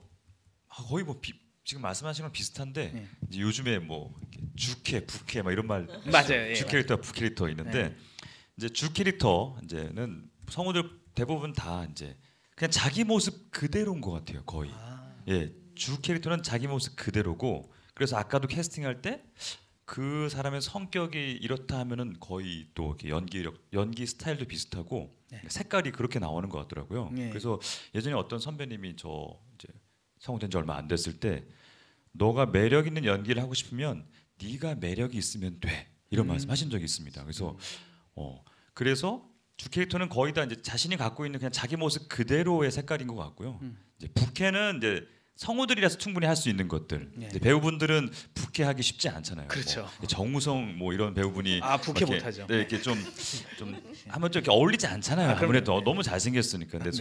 거의 뭐 지금 말씀하신 건 비슷한데 네. 이제 요즘에 뭐 이렇게 주캐, 부캐 막 이런 말 맞아요. 예, 주 캐릭터, 부 캐릭터 있는데 네. 이제 주 캐릭터 이제는 성우들 대부분 다 이제 그냥 자기 모습 그대로인 것 같아요 거의. 예, 주 캐릭터는 자기 모습 그대로고 그래서 아까도 캐스팅할 때 그 사람의 성격이 이렇다 하면은 거의 또 이렇게 연기 스타일도 비슷하고 네. 색깔이 그렇게 나오는 것 같더라고요. 네. 그래서 예전에 어떤 선배님이 저 이제 성우된 지 얼마 안 됐을 때 너가 매력 있는 연기를 하고 싶으면 네가 매력이 있으면 돼 이런 말씀하신 적이 있습니다. 그래서 그래서 주 캐릭터는 거의 다 이제 자신이 갖고 있는 그냥 자기 모습 그대로의 색깔인 것 같고요. 이제 부캐는 이제 성우들이라서 충분히 할 수 있는 것들. 네. 이제 배우분들은 부캐하기 쉽지 않잖아요. 그렇죠. 뭐 정우성 뭐 이런 배우분이 부캐 이렇게, 못하죠. 네, 이렇게 좀 하면 좀 이렇게 어울리지 않잖아요. 아무래도 네. 너무 잘생겼으니까. 근데 네.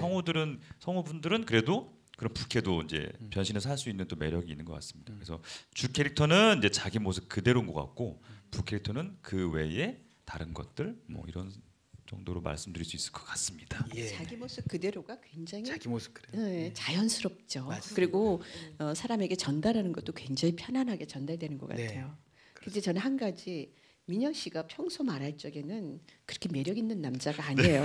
성우분들은 그래도 그런 부캐도 이제 변신해서 할 수 있는 또 매력이 있는 것 같습니다. 그래서 주 캐릭터는 이제 자기 모습 그대로인 것 같고 부 캐릭터는 그 외에 다른 것들 뭐 이런 정도로 말씀드릴 수 있을 것 같습니다. 예. 자기 모습 그대로가 굉장히 자기 모습 그래요. 네, 자연스럽죠. 맞습니다. 그리고 사람에게 전달하는 것도 굉장히 편안하게 전달되는 것 네. 같아요. 근데 저는 한 가지 민혁 씨가 평소 말할 적에는 그렇게 매력 있는 남자가 아니에요.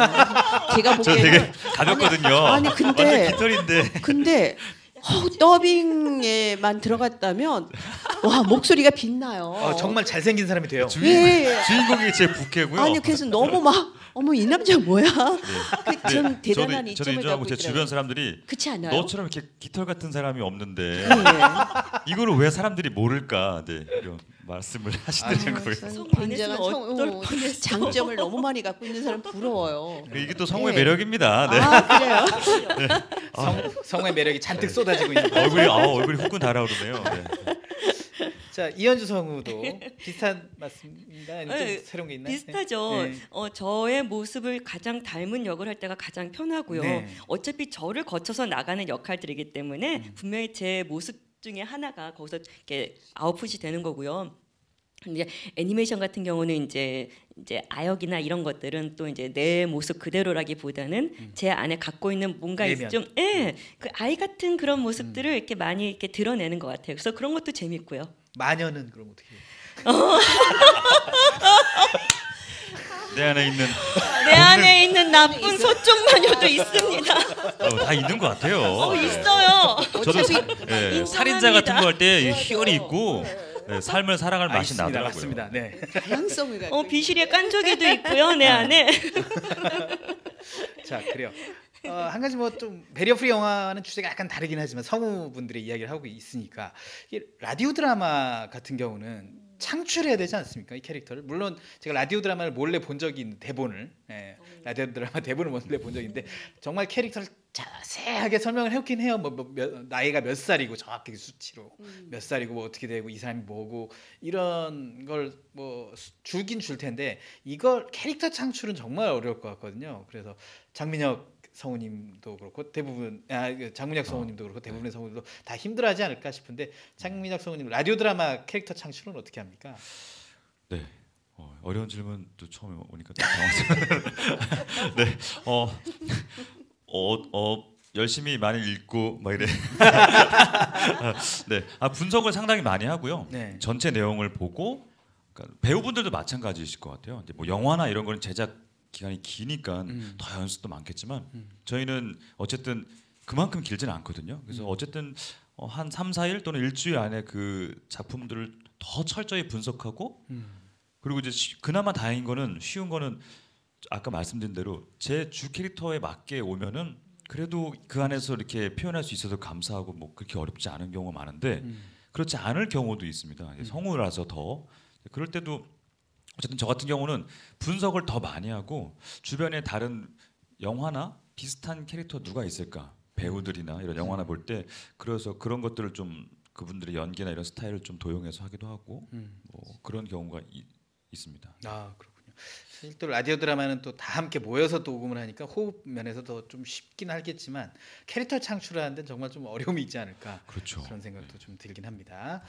제가 저 되게 보기에는 가볍거든요. 아니, 근데- 완전 깃털인데. 근데 더빙에만 들어갔다면 와 목소리가 빛나요. 정말 잘생긴 사람이 돼요. 주인공이 제 부캐고요. 아니 그래서 너무 막 어머 이 남자 뭐야? 그 좀 네, 대단한 저도 이점을 인정하고 갖고 제 주변 있더라고요. 사람들이 그렇지 않아요? 너처럼 이렇게 깃털 같은 사람이 없는데 네. 이거를 왜 사람들이 모를까? 네, 이런 말씀을 하시더라고요. 저는 안 굉장한 했으면 어떨 뻔했어. 장점을 너무 많이 갖고 있는 사람 부러워요. 이게 또 성우의 네. 매력입니다. 네. 아 그래요? 성우의 매력이 잔뜩 쏟아지고 있는 거예요. 얼굴이 후끈 달아오르네요. 네. 자, 이현주 성우도 비슷한 맞습니다. 아니면 좀 네, 새로운 게 있나요? 비슷하죠. 네. 저의 모습을 가장 닮은 역을 할 때가 가장 편하고요. 네. 어차피 저를 거쳐서 나가는 역할들이기 때문에 분명히 제 모습 중에 하나가 거기서 이렇게 아웃풋이 되는 거고요. 이제 애니메이션 같은 경우는 이제 아역이나 이런 것들은 또 이제 내 모습 그대로라기보다는 제 안에 갖고 있는 뭔가 내면. 좀 그 아이 같은 그런 모습들을 이렇게 많이 이렇게 드러내는 것 같아요. 그래서 그런 것도 재밌고요. 마녀는 그럼 어떻게 해요? 내 안에 있는 내 안에 있는 나쁜 소쪽 마녀도 있습니다. 다 있는 것 같아요. 네. 있어요. 저도 인정합니다. 살인자 같은 거 할 때 희열이 있고 네, 삶을 살아갈 맛이 있습니다. 나더라고요. 맞습니다. 네. 다양성을 갖고 비실의 깐족이도 있고요. 내 안에. 자, 그래요. 한 가지 뭐 좀 배리어 프리 영화는 주제가 약간 다르긴 하지만 성우분들의 이야기를 하고 있으니까 이게 라디오 드라마 같은 경우는 창출해야 되지 않습니까? 이 캐릭터를. 물론 제가 라디오 드라마를 몰래 본 적이 있는 대본을 라디오 드라마 대본을 몰래 본 적이 있는데 정말 캐릭터를 자세하게 설명을 해오긴 해요. 나이가 몇 살이고 정확하게 수치로 몇 살이고 뭐 어떻게 되고 이 사람이 뭐고 이런 걸 뭐 주긴 줄 텐데 이걸 캐릭터 창출은 정말 어려울 것 같거든요. 그래서 장민혁 성우님도 그렇고 대부분 장민혁 성우님도 그렇고 대부분의 성우들도 다 힘들어하지 않을까 싶은데 장민혁 성우님 라디오 드라마 캐릭터 창출은 어떻게 합니까? 네. 어려운 질문 또 처음에 오니까 좀 당황스러워요. 네. 열심히 많이 읽고 막 이래. 네. 분석을 상당히 많이 하고요. 네. 전체 내용을 보고 그러니까 배우분들도 마찬가지이실 것 같아요. 이제 뭐 영화나 이런 거는 제작 기간이 기니까 더 연습도 많겠지만 저희는 어쨌든 그만큼 길지는 않거든요. 그래서 어쨌든 한 3, 4일 또는 일주일 안에 그 작품들을 더 철저히 분석하고 그리고 이제 그나마 다행인 거는 쉬운 거는 아까 말씀드린 대로 제 주 캐릭터에 맞게 오면은 그래도 그 안에서 이렇게 표현할 수 있어서 감사하고 뭐 그렇게 어렵지 않은 경우가 많은데 그렇지 않을 경우도 있습니다. 성우라서 더 그럴 때도 어쨌든 저 같은 경우는 분석을 더 많이 하고 주변에 다른 영화나 비슷한 캐릭터 누가 있을까 배우들이나 이런 영화나 볼 때 그래서 그런 것들을 좀 그분들의 연기나 이런 스타일을 좀 도용해서 하기도 하고 뭐 그런 경우가 있습니다. 아 그렇군요. 사실 또 라디오 드라마는 또 다 함께 모여서 녹음을 하니까 호흡 면에서 더 좀 쉽긴 하겠지만 캐릭터 창출하는 데는 정말 좀 어려움이 있지 않을까 그렇죠. 그런 생각도 좀 들긴 합니다.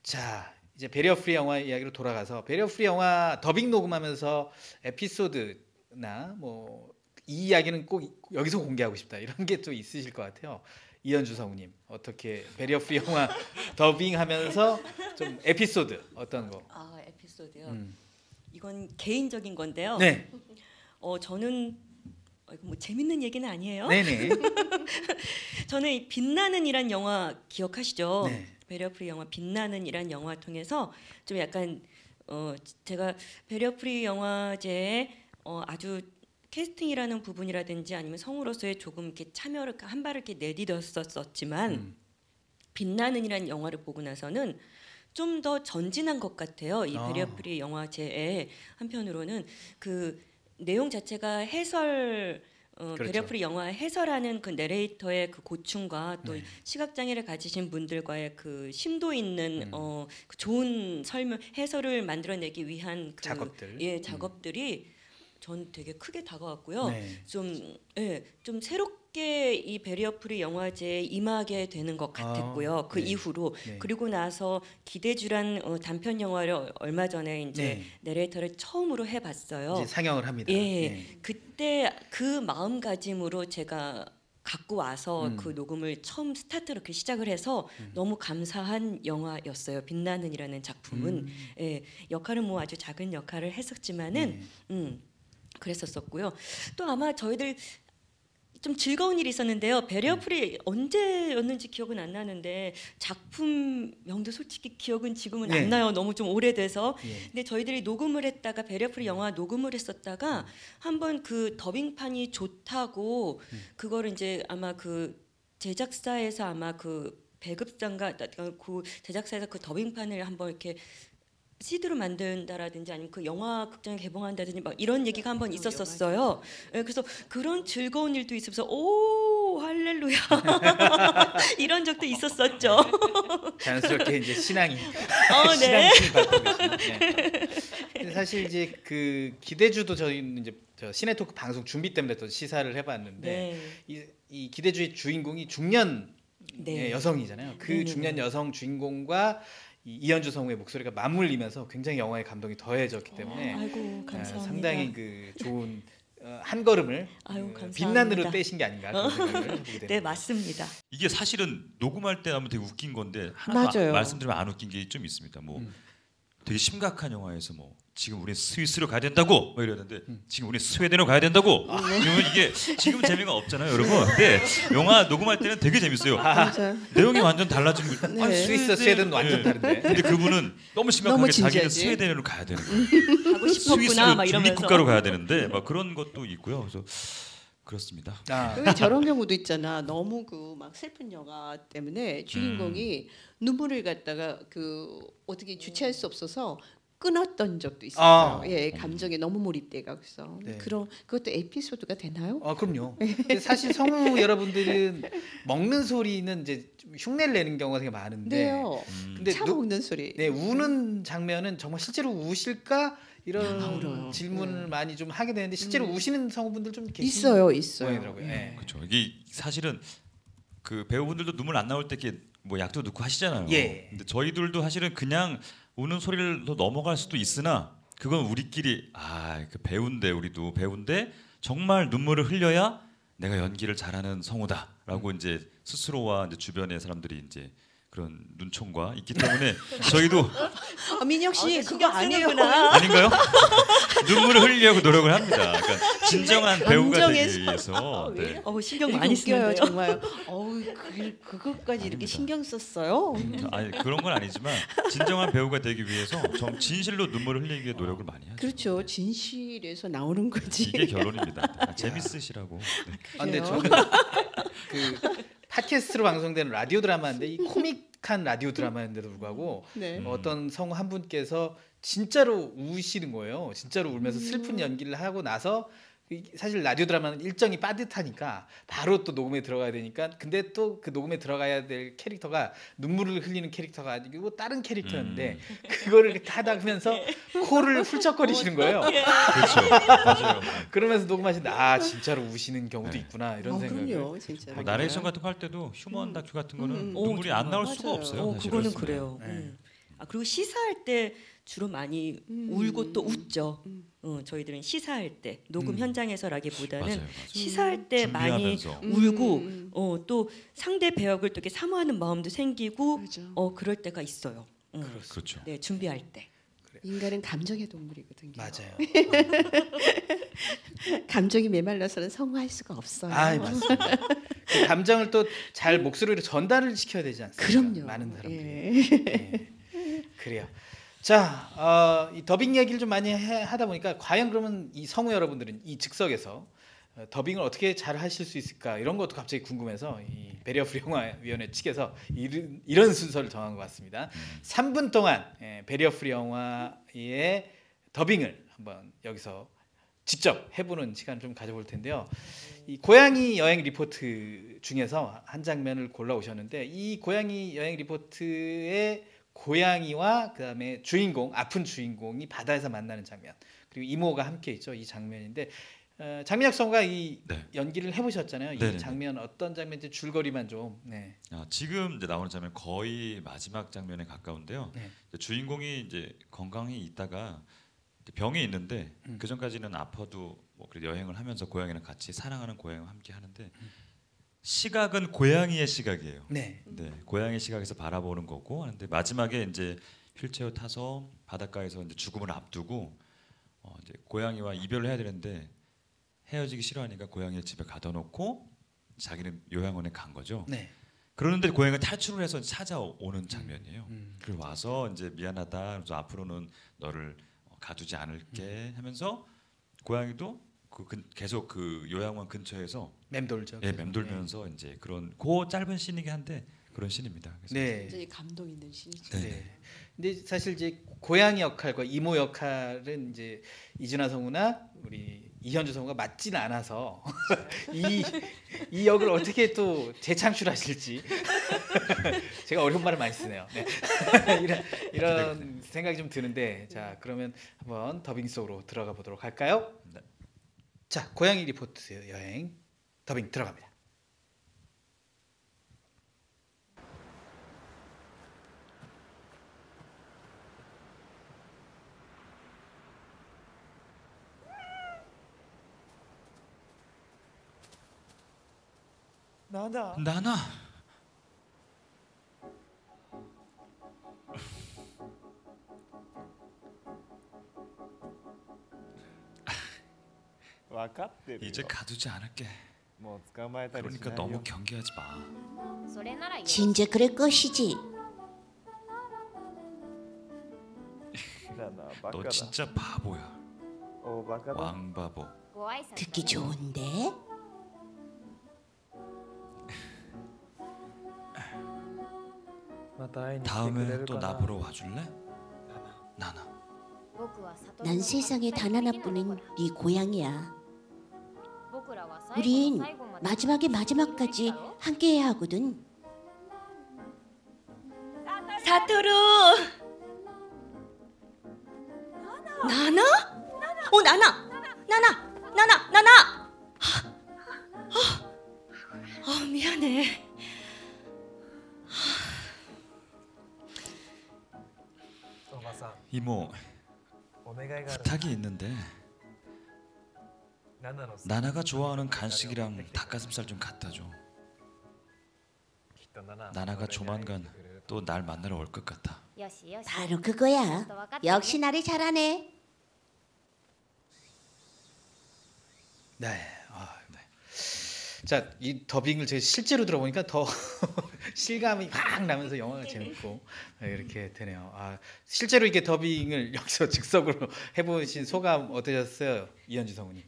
자 이제 배리어 프리 영화 이야기로 돌아가서 배리어 프리 영화 더빙 녹음하면서 에피소드나 뭐 이 이야기는 꼭 여기서 공개하고 싶다 이런 게 또 있으실 것 같아요. 이현주 성우님 어떻게 배리어 프리 영화 더빙하면서 좀 에피소드 어떤 거? 에피소드요. 이건 개인적인 건데요. 네. 저는 이거 뭐 재밌는 얘기는 아니에요. 네네. 저는 이 빛나는이란 영화 기억하시죠? 네. 베리어프리 영화 빛나는이란 영화 통해서 좀 약간 제가 베리어프리 영화제에 아주 캐스팅이라는 부분이라든지 아니면 성우로서의 조금 이렇게 참여를 한 발을 이렇게 내디뎠었지만 빛나는이란 영화를 보고 나서는 좀 더 전진한 것 같아요. 이 베리어프리 영화제에 한편으로는 그 내용 자체가 해설 그렇죠. 베리어프리 영화 해설하는 그 내레이터의 그 고충과 또 네. 시각장애를 가지신 분들과의 그 심도 있는 그 좋은 설명 해설을 만들어내기 위한 그 작업들. 작업들이 전 되게 크게 다가왔고요. 네. 좀 새롭게 이 베리어프리 영화제에 임하게 되는 것 같았고요. 그 네. 이후로 네. 그리고 나서 기대주란 단편 영화를 얼마 전에 이제 네. 내레이터를 처음으로 해봤어요. 이제 상영을 합니다. 예, 네. 그때 그 마음가짐으로 제가 갖고 와서 그 녹음을 처음 스타트로 이렇게 시작을 해서 너무 감사한 영화였어요. 빛나는이라는 작품은 역할은 뭐 아주 작은 역할을 했었지만은 그랬었었고요. 또 아마 저희들 좀 즐거운 일이 있었는데요. 베리어프리 언제였는지 기억은 안 나는데 작품명도 솔직히 기억은 지금은 네. 안 나요. 너무 좀 오래돼서. 예. 근데 저희들이 녹음을 했다가 베리어프리 영화 녹음을 했었다가 한번 그 더빙판이 좋다고 그거를 이제 아마 그 제작사에서 아마 그 배급상가 그 제작사에서 그 더빙판을 한번 이렇게 CD로 만든다라든지 아니면 그 영화 극장에 개봉한다든지 막 이런 얘기가 한번 있었었어요. 예, 그래서 그런 즐거운 일도 있으면서 오 할렐루야 이런 적도 있었었죠. 자연스럽게 이제 신앙이 네. 신앙심이 발동되시는. 네. 근데 사실 이제 그 기대주도 저희는 이제 저 시네토크 방송 준비 때문에 또 시사를 해봤는데 네. 이 기대주의 주인공이 중년 네. 여성이잖아요. 그 네네네. 중년 여성 주인공과 이현주 성우의 목소리가 맞물리면서 굉장히 영화의 감동이 더해졌기 때문에 아이고 감사합니다. 상당히 그 좋은 한 걸음을 아유, 감사합니다. 빛난으로 떼신 게 아닌가 그런 생각을 해보게 됩니다. 네 맞습니다. 이게 사실은 녹음할 때 하면 되게 웃긴 건데 하나 맞아요. 말씀드리면 안 웃긴 게 좀 있습니다. 뭐 되게 심각한 영화에서 뭐 지금 우리 스위스로 가야 된다고 뭐 이러는데 지금 우리 스웨덴으로 가야 된다고 그러면 이게 지금 재미가 없잖아요, 여러분. 근데 영화 녹음할 때는 되게 재밌어요. 맞아요. 내용이 완전 달라진 거. 네. 아니, 스위스 스웨덴 완전 다른데. 근데 그분은 너무 심각하게 너무 자기는 진지하지. 스웨덴으로 가야 되는 거예요. 가고 싶었구나 스위스로 막 이러면서. 중립국가로 가야 되는데 막 그런 것도 있고요. 그래서 그렇습니다. 왜 저런 경우도 있잖아. 너무 그 막 슬픈 영화 때문에 주인공이 눈물을 갖다가 그 어떻게 주체할 수 없어서 끊었던 적도 있었어요. 예, 감정에 너무 몰입돼가 그래서 네. 그런 그것도 에피소드가 되나요? 그럼요. 근데 사실 성우 여러분들은 먹는 소리는 이제 좀 흉내를 내는 경우가 되게 많은데, 네요. 근데 차 먹는 소리. 네, 우는 장면은 정말 실제로 우실까 이런 울어요. 질문을 네. 많이 좀 하게 되는데 실제로 우시는 성우분들 좀 계시는 있어요. 모양이더라고요. 네. 그렇죠. 이게 사실은 그 배우분들도 눈물 안 나올 때 이렇게 뭐 약도 넣고 하시잖아요. 예. 근데 저희들도 사실은 그냥 우는 소리를 더 넘어갈 수도 있으나 그건 우리끼리 그 배우인데 우리도 배우인데 정말 눈물을 흘려야 내가 연기를 잘하는 성우다라고 이제 스스로와 이제 주변의 사람들이 이제 그런 눈총과 있기 때문에 저희도 민혁 씨 그거 신경 아니에요. 쓰는구나. 아닌가요? 눈물을 흘리려고 노력을 합니다. 그러니까 진정한 배우가 되기 감정에서. 위해서. 네. 신경 되게 많이 웃겨요 쓰는데요. 정말. 그것까지 이렇게 아닙니다. 신경 썼어요. 아니 그런 건 아니지만 진정한 배우가 되기 위해서 진실로 눈물을 흘리기 위해 노력을 많이 하죠. 그렇죠. 진실에서 나오는 거지. 이게 결론입니다. 재밌으시라고. 네. 근데 그래요? 저는 그 팟캐스트로 방송되는 라디오 드라마인데 이 코믹한 라디오 드라마인데도 불구하고 네. 어떤 성우 한 분께서 진짜로 우시는 거예요. 진짜로 울면서 슬픈 연기를 하고 나서 사실 라디오 드라마는 일정이 빠듯하니까 바로 또 녹음에 들어가야 되니까 근데 또 그 녹음에 들어가야 될 캐릭터가 눈물을 흘리는 캐릭터가 아니고 다른 캐릭터였는데 그거를 이렇게 하다 하면서 코를 훌쩍거리시는 거예요. 그렇죠. 맞아요. 그러면서 녹음하시는데 진짜로 우시는 경우도 네. 있구나 이런 생각을. 그럼요, 진짜. 뭐 나레이션 같은 거 할 때도 휴먼 다큐 같은 거는 오, 눈물이 안 나올 맞아요. 수가 없어요. 사실은. 그거는 그래요. 네. 그리고 시사할 때 주로 많이 울고 또 웃죠. 저희들은 시사할 때 녹음 현장에서라기보다는 맞아요, 맞아요. 시사할 때 많이 준비하면서. 울고 또 상대 배역을 또 이렇게 사모하는 마음도 생기고 그렇죠. 그럴 때가 있어요. 그렇죠. 네, 준비할 때. 인간은 감정의 동물이거든요. 맞아요. 감정이 메말라서는 성공할 수가 없어요. 맞습니다. 그 감정을 또 잘 목소리로 전달을 시켜야 되지 않습니까? 그럼요. 많은 사람들이. 예. 네. 그래요. 자, 이 더빙 얘기를 좀 많이 하다 보니까 과연 그러면 이 성우 여러분들은 이 즉석에서 더빙을 어떻게 잘 하실 수 있을까 이런 것도 갑자기 궁금해서 이 배리어 프리 영화위원회 측에서 이런 순서를 정한 것 같습니다. 3분 동안 배리어 프리 영화의 더빙을 한번 여기서 직접 해보는 시간 좀 가져볼 텐데요. 이 고양이 여행 리포트 중에서 한 장면을 골라 오셨는데 이 고양이 여행 리포트의 고양이와 그다음에 주인공 아픈 주인공이 바다에서 만나는 장면 그리고 이모가 함께 있죠. 이 장면인데 장민혁 성우가 이 네. 연기를 해보셨잖아요. 네네네. 이 장면 어떤 장면인지 줄거리만 좀. 네. 지금 이제 나오는 장면 거의 마지막 장면에 가까운데요. 네. 주인공이 이제 건강히 있다가 병이 있는데 그 전까지는 아파도 뭐 그래도 여행을 하면서 고양이랑 같이 사랑하는 고양이와 함께 하는데 시각은 고양이의 시각이에요. 네. 네, 고양이 시각에서 바라보는 거고 하는데 마지막에 이제 휠체어 타서 바닷가에서 이제 죽음을 앞두고 이제 고양이와 이별을 해야 되는데 헤어지기 싫어하니까 고양이를 집에 가둬놓고 자기는 요양원에 간 거죠. 네. 그러는데 고양이가 탈출을 해서 찾아오는 장면이에요. 음. 그리고 와서 이제 미안하다. 그래서 앞으로는 너를 가두지 않을게 하면서 고양이도 계속 그 요양원 근처에서 맴돌죠. 예, 맴돌면서 이제 그런 그 짧은 씬이긴 한데 그런 씬입니다. 그래서 네. 굉장히 감동 있는 시죠. 네. 네. 근데 사실 이제 고양이 역할과 이모 역할은 이제 이준하 성우나 우리 이현주 성우가 맞지는 않아서 이 역을 어떻게 또 재창출하실지 제가 어려운 말을 많이 쓰네요. 네. 이런 생각이 좀 드는데 자 그러면 한번 더빙 속으로 들어가 보도록 할까요? 네. 자 고양이 리포트 여행 더빙 들어갑니다. 나나 分かってるよ 이제 가두지 않을게. もう捕まえたりし 그러니까 ないよ 너무 경계하지 마. それなら 진짜 그럴 것이지. だなバカ 너 だ 진짜 바보야. おバカだ 왕바보. ご挨拶 듣기 좋은데? また会いに来てくれ 다음에 る 또 か 나 な 보러 와줄래? 나나. 僕は悟 난 세상에 단 하나뿐인 네 고양이야. 우린 마지막에 마지막까지 함께해야 하거든. 사토루. 나나? 나나. 미안해. 이모 お願いがある 부탁이 있는데 ナナの 나나가 좋아하는 간식이랑 닭가슴살 좀 갖다 줘. きっとナナ 나나가 조만간 또 날 만나러 올 것 같아. よしよし 바로 그거야. 역시 나를 잘하네. 네. 네. 자, 이 더빙을 제가 실제로 들어보니까 더 실감이 확 나면서 영화가 재밌고 이렇게 되네요. 실제로 이렇게 더빙을 여기서 즉석으로 해보신 소감 어떠셨어요, 이현주 성우님?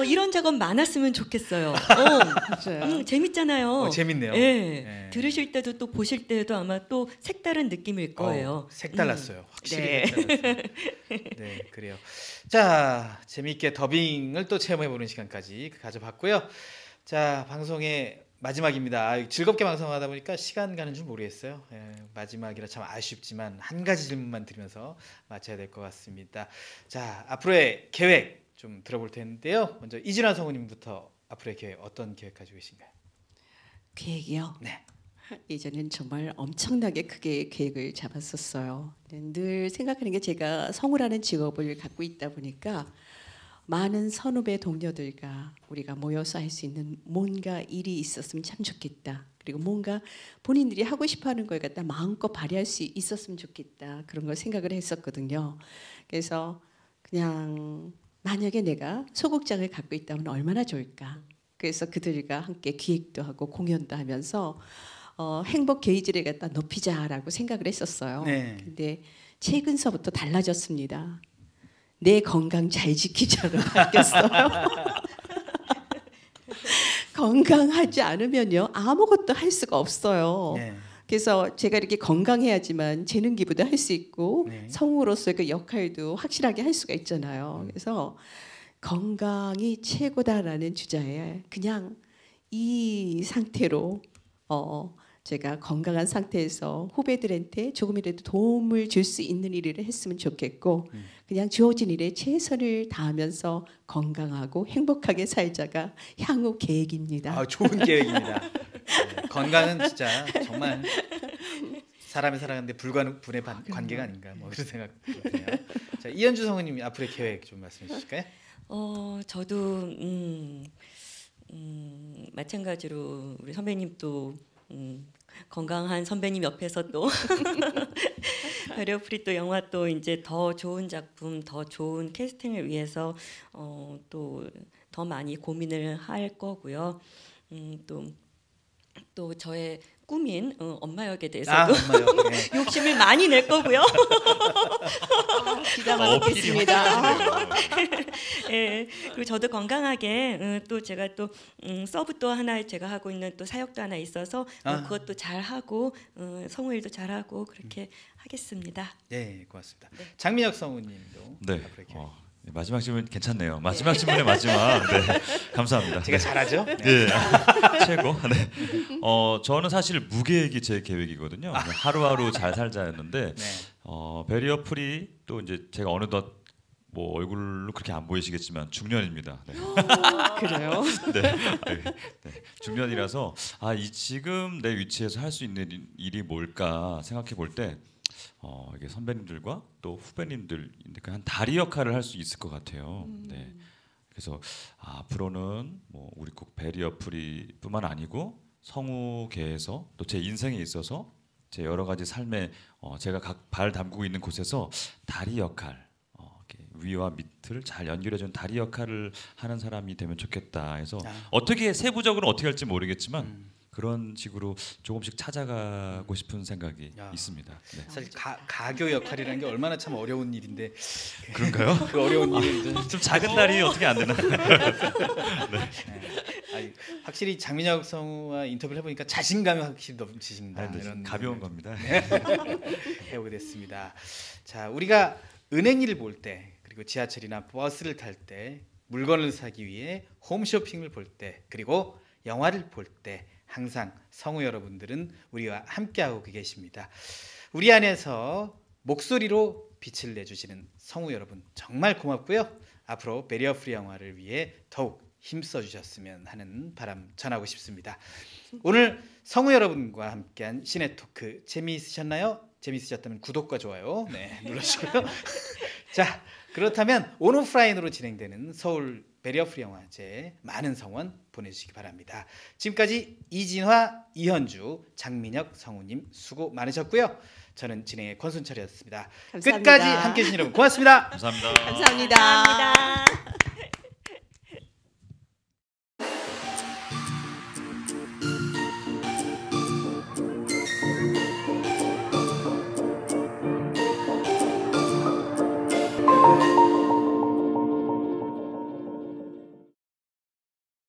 이런 작업 많았으면 좋겠어요. 맞아요. 재밌잖아요. 재밌네요. 예. 네. 들으실 때도 또 보실 때도 아마 또 색다른 느낌일 거예요. 색달랐어요. 확실히 네. 색달랐어요. 네, 그래요. 자, 재미있게 더빙을 또 체험해보는 시간까지 가져봤고요. 자, 방송의 마지막입니다. 즐겁게 방송하다 보니까 시간 가는 줄 모르겠어요. 마지막이라 참 아쉽지만 한 가지 질문만 드리면서 마쳐야 될 것 같습니다. 자, 앞으로의 계획 좀 들어볼 텐데요. 먼저 이진아 성우님부터 앞으로의 계획 어떤 계획 가지고 계신가요? 계획이요. 네. 예전엔 정말 엄청나게 크게 계획을 잡았었어요. 늘 생각하는 게 제가 성우라는 직업을 갖고 있다 보니까 많은 선후배 동료들과 우리가 모여서 할 수 있는 뭔가 일이 있었으면 참 좋겠다. 그리고 뭔가 본인들이 하고 싶어하는 걸 갖다 마음껏 발휘할 수 있었으면 좋겠다. 그런 걸 생각을 했었거든요. 그래서 그냥 만약에 내가 소극장을 갖고 있다면 얼마나 좋을까. 그래서 그들과 함께 기획도 하고 공연도 하면서 행복 게이지를 갖다 높이자라고 생각을 했었어요. 네. 근데 최근서부터 달라졌습니다. 내 건강 잘 지키자로 바뀌었어요. 건강하지 않으면요 아무것도 할 수가 없어요. 네. 그래서 제가 이렇게 건강해야지만 재능 기부도 할 수 있고 네. 성우로서의 그 역할도 확실하게 할 수가 있잖아요. 그래서 건강이 최고다라는 주자에 그냥 이 상태로 제가 건강한 상태에서 후배들한테 조금이라도 도움을 줄 수 있는 일을 했으면 좋겠고 그냥 주어진 일에 최선을 다하면서 건강하고 행복하게 살자가 향후 계획입니다. 아, 좋은 계획입니다. 네, 건강은 진짜 정말 사람이 살아가는데 불가분의 관계가 아닌가 뭐 그런 생각 드네요. 자, 이현주 성우님 앞으로의 계획 좀 말씀해 주실까요? 저도 마찬가지로 우리 선배님도 건강한 선배님 옆에서 또 베리어프리 또 영화 또 이제 더 좋은 작품, 더 좋은 캐스팅을 위해서 또 더 많이 고민을 할 거고요. 또 저의 꿈인 엄마 역에 대해서도 엄마요. 네. 욕심을 많이 낼 거고요. 기대만 하겠습니다. 예, 그리고 저도 건강하게 또 제가 또 서브 또 하나 제가 하고 있는 또 사역도 하나 있어서 그것도 잘 하고 성우 일도 잘 하고 그렇게 하겠습니다. 네, 고맙습니다. 장민혁 성우님도 네. 앞으로의 계획. 마지막 질문 괜찮네요. 마지막 질문의 마지막. 네. 감사합니다. 제가 잘하죠? 네. 네. 최고. 네. 저는 사실 무계획이 제 계획이거든요. 하루하루 잘 살자였는데 네. 베리어 프리 또 이제 제가 어느덧 뭐 얼굴로 그렇게 안 보이시겠지만 중년입니다. 네. 그래요? 네. 네. 중년이라서 지금 내 위치에서 할 수 있는 일이 뭘까 생각해 볼 때 이게 선배님들과 또 후배님들 한 다리 역할을 할 수 있을 것 같아요. 네. 그래서 앞으로는 뭐 우리 꼭 베리어 프리뿐만 아니고 성우계에서 또 제 인생에 있어서 제 여러 가지 삶에 제가 각 발 담그고 있는 곳에서 다리 역할, 이렇게 위와 밑을 잘 연결해주는 다리 역할을 하는 사람이 되면 좋겠다 해서 어떻게 세부적으로 어떻게 할지 모르겠지만 그런 식으로 조금씩 찾아가고 싶은 생각이 있습니다. 네. 사실 가교 역할이라는 게 얼마나 참 어려운 일인데 그런가요? 그 어려운 일을 좀 작은 날이 어떻게 안 되나? 네. 확실히 장민혁 성우와 인터뷰를 해보니까 자신감이 확실히 넘치신다. 네, 이런 가벼운 겁니다. 해오게 됐습니다. 자, 우리가 은행일을 볼 때 그리고 지하철이나 버스를 탈 때 물건을 사기 위해 홈쇼핑을 볼 때 그리고 영화를 볼 때 항상 성우 여러분들은 우리와 함께하고 계십니다. 우리 안에서 목소리로 빛을 내주시는 성우 여러분 정말 고맙고요. 앞으로 베리어 프리 영화를 위해 더욱 힘써 주셨으면 하는 바람 전하고 싶습니다. 오늘 성우 여러분과 함께한 시네토크 재미있으셨나요? 재미있으셨다면 구독과 좋아요 눌러주시고요. 자, 그렇다면 온오프라인으로 진행되는 서울 베리어 프리 영화제 많은 성원 보내주시기 바랍니다. 지금까지 이진화, 이현주, 장민혁 성우님 수고 많으셨고요. 저는 진행의 권순철이었습니다. 감사합니다. 끝까지 함께해 주신 여러분 고맙습니다. 감사합니다. 감사합니다. 감사합니다.